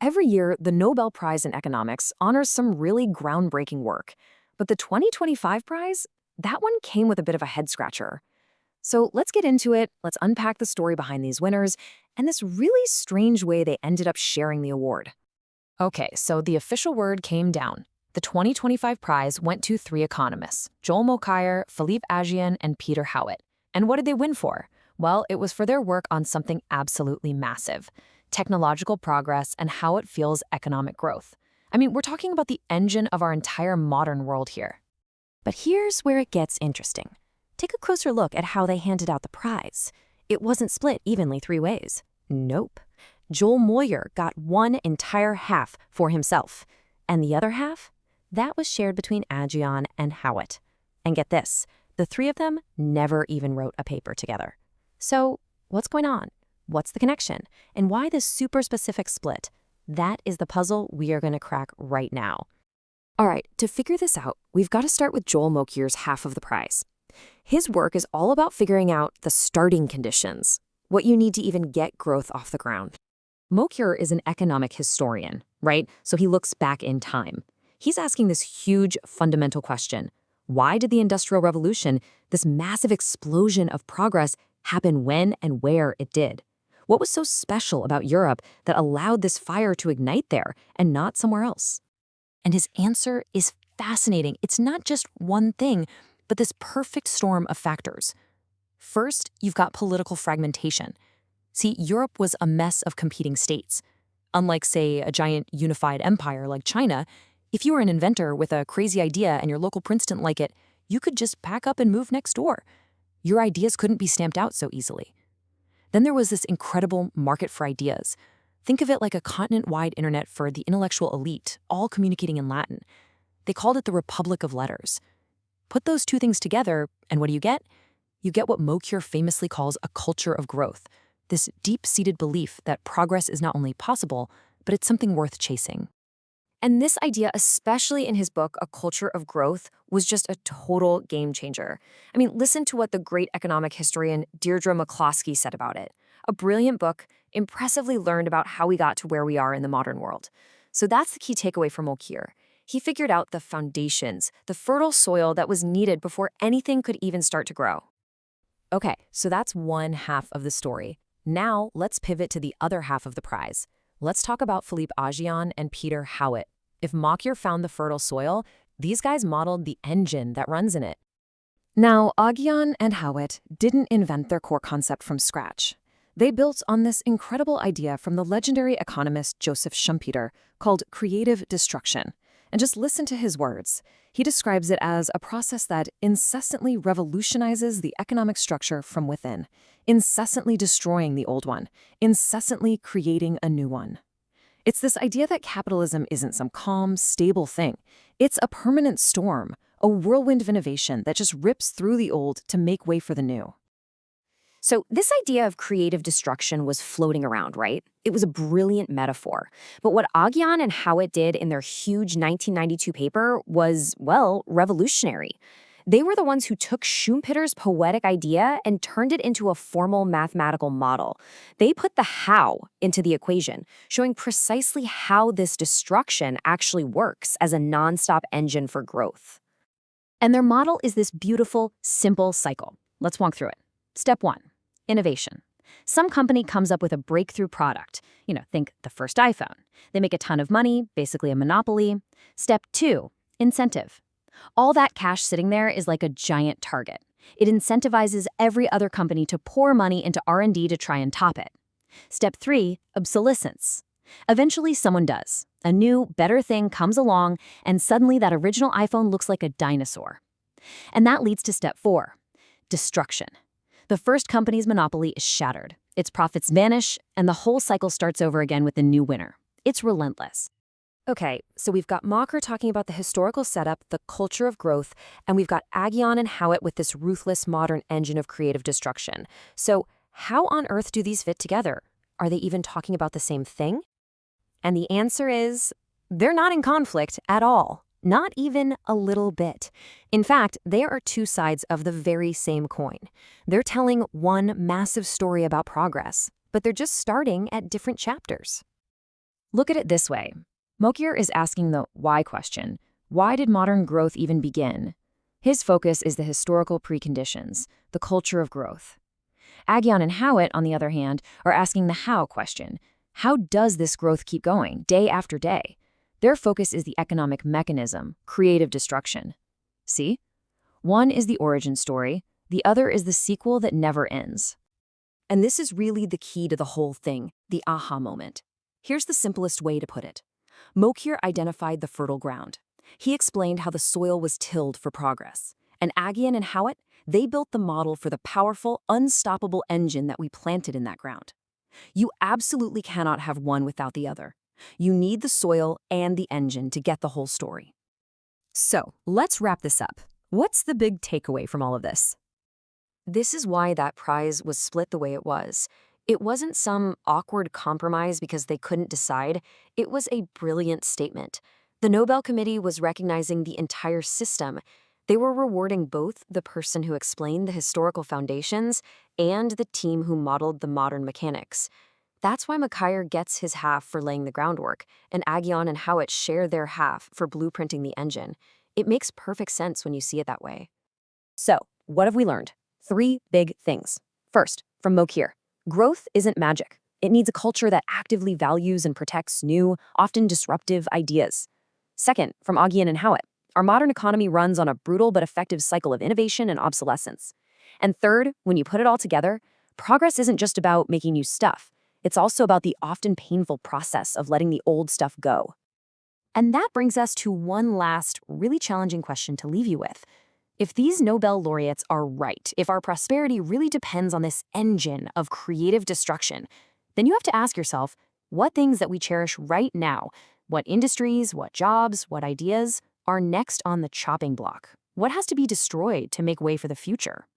Every year, the Nobel Prize in Economics honors some really groundbreaking work. But the 2025 prize, that one came with a bit of a head scratcher. So let's get into it. Let's unpack the story behind these winners and this really strange way they ended up sharing the award. Okay, so the official word came down. The 2025 prize went to three economists, Joel Mokyr, Philippe Aghion, and Peter Howitt. And what did they win for? Well, it was for their work on something absolutely massive: technological progress and how it fuels economic growth. I mean, we're talking about the engine of our entire modern world here. But here's where it gets interesting. Take a closer look at how they handed out the prize. It wasn't split evenly three ways. Nope. Joel Moyer got one entire half for himself. And the other half? That was shared between Aghion and Howitt. And get this, the three of them never even wrote a paper together. So, what's going on? What's the connection? And why this super specific split? That is the puzzle we are going to crack right now. All right, to figure this out, we've got to start with Joel Mokyr's half of the prize. His work is all about figuring out the starting conditions, what you need to even get growth off the ground. Mokyr is an economic historian, right? So he looks back in time. He's asking this huge fundamental question: why did the Industrial Revolution, this massive explosion of progress, happen when and where it did? What was so special about Europe that allowed this fire to ignite there and not somewhere else? And his answer is fascinating. It's not just one thing, but this perfect storm of factors. First, you've got political fragmentation. See, Europe was a mess of competing states. Unlike, say, a giant unified empire like China, if you were an inventor with a crazy idea and your local prince didn't like it, you could just pack up and move next door. Your ideas couldn't be stamped out so easily. Then there was this incredible market for ideas. Think of it like a continent-wide internet for the intellectual elite, all communicating in Latin. They called it the Republic of Letters. Put those two things together, and what do you get? You get what Mokyr famously calls a culture of growth, this deep-seated belief that progress is not only possible, but it's something worth chasing. And this idea, especially in his book, A Culture of Growth, was just a total game changer. I mean, listen to what the great economic historian Deirdre McCloskey said about it. A brilliant book, impressively learned about how we got to where we are in the modern world. So that's the key takeaway from Mokyr. He figured out the foundations, the fertile soil that was needed before anything could even start to grow. Okay, so that's one half of the story. Now let's pivot to the other half of the prize. Let's talk about Philippe Aghion and Peter Howitt. If Mokyr found the fertile soil, these guys modeled the engine that runs in it. Now, Aghion and Howitt didn't invent their core concept from scratch. They built on this incredible idea from the legendary economist Joseph Schumpeter called creative destruction. And just listen to his words. He describes it as a process that incessantly revolutionizes the economic structure from within, incessantly destroying the old one, incessantly creating a new one. It's this idea that capitalism isn't some calm, stable thing. It's a permanent storm, a whirlwind of innovation that just rips through the old to make way for the new. So this idea of creative destruction was floating around, right? It was a brilliant metaphor. But what Aghion and Howitt did in their huge 1992 paper was, well, revolutionary. They were the ones who took Schumpeter's poetic idea and turned it into a formal mathematical model. They put the how into the equation, showing precisely how this destruction actually works as a nonstop engine for growth. And their model is this beautiful, simple cycle. Let's walk through it. Step 1. Innovation. Some company comes up with a breakthrough product. Think the first iPhone. They make a ton of money, basically a monopoly. Step 2. Incentive. All that cash sitting there is like a giant target. It incentivizes every other company to pour money into R&D to try and top it. Step 3. Obsolescence. Eventually someone does. A new, better thing comes along, and suddenly that original iPhone looks like a dinosaur. And that leads to step 4. Destruction. The first company's monopoly is shattered. Its profits vanish, and the whole cycle starts over again with a new winner. It's relentless. Okay, so we've got Mokyr talking about the historical setup, the culture of growth, and we've got Aghion and Howitt with this ruthless modern engine of creative destruction. So how on earth do these fit together? Are they even talking about the same thing? And the answer is, they're not in conflict at all. Not even a little bit. In fact, they are two sides of the very same coin. They're telling one massive story about progress, but they're just starting at different chapters. Look at it this way. Mokyr is asking the why question. Why did modern growth even begin? His focus is the historical preconditions, the culture of growth. Aghion and Howitt, on the other hand, are asking the how question. How does this growth keep going, day after day? Their focus is the economic mechanism, creative destruction. See? One is the origin story, the other is the sequel that never ends. And this is really the key to the whole thing, the aha moment. Here's the simplest way to put it. Mokyr identified the fertile ground. He explained how the soil was tilled for progress. And Aghion and Howitt, they built the model for the powerful, unstoppable engine that we planted in that ground. You absolutely cannot have one without the other. You need the soil and the engine to get the whole story. So, let's wrap this up. What's the big takeaway from all of this? This is why that prize was split the way it was. It wasn't some awkward compromise because they couldn't decide. It was a brilliant statement. The Nobel Committee was recognizing the entire system. They were rewarding both the person who explained the historical foundations and the team who modeled the modern mechanics. That's why Mokyr gets his half for laying the groundwork, and Aghion and Howitt share their half for blueprinting the engine. It makes perfect sense when you see it that way. So, what have we learned? 3 big things. First, from Mokyr, growth isn't magic. It needs a culture that actively values and protects new, often disruptive ideas. Second, from Aghion and Howitt, our modern economy runs on a brutal but effective cycle of innovation and obsolescence. And third, when you put it all together, progress isn't just about making new stuff. It's also about the often painful process of letting the old stuff go. And that brings us to one last, really challenging question to leave you with. If these Nobel laureates are right, if our prosperity really depends on this engine of creative destruction, then you have to ask yourself, what things that we cherish right now, what industries, what jobs, what ideas, are next on the chopping block? What has to be destroyed to make way for the future?